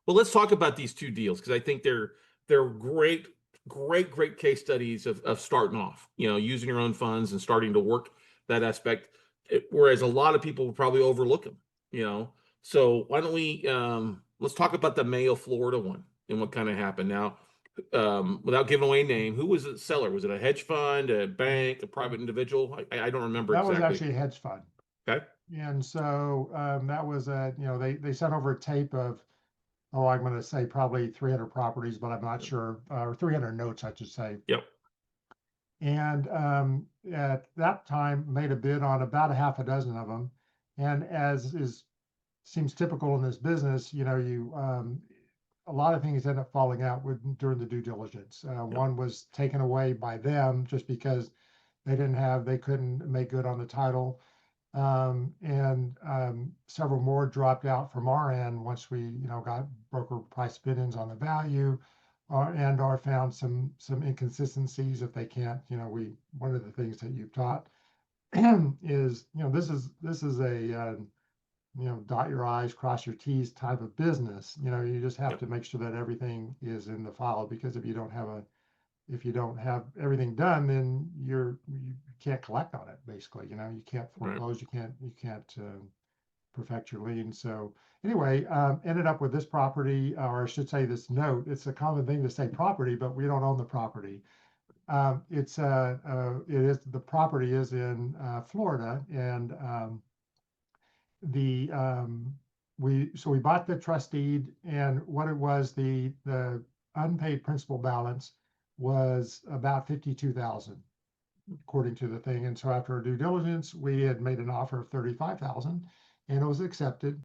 Well, let's talk about these two deals because I think they're great case studies of starting off, using your own funds and starting to work that aspect. Whereas a lot of people will probably overlook them, you know. So why don't we let's talk about the Mayo, Florida one and what kind of happened. Now, without giving away a name, who was the seller? Was it a hedge fund, a bank, a private individual? I don't remember That was exactly. actually a hedge fund. Okay. And so that was they sent over a tape of, oh, I'm going to say probably 300 properties, but I'm not sure, or 300 notes, I should say. Yep. And at that time made a bid on about a half a dozen of them. And as is seems typical in this business, a lot of things end up falling out during the due diligence. Yep. One was taken away by them just because they couldn't make good on the title. And several more dropped out from our end once we, got broker price bid-ins on the value, or found some inconsistencies if they can't. One of the things that you've taught is, this is a dot your I's, cross your T's type of business. You just have Yep. to make sure that everything is in the file, because if you don't have everything done, then you can't collect on it. Basically, you can't Right. foreclose, you can't perfect your lien. So anyway, ended up with this property, or I should say this note. It's a common thing to say property, but we don't own the property. The property is in Florida, and the we bought the trust deed, and what it was, the unpaid principal balance was about 52,000 according to the thing. And so after our due diligence, we had made an offer of 35,000, and it was accepted.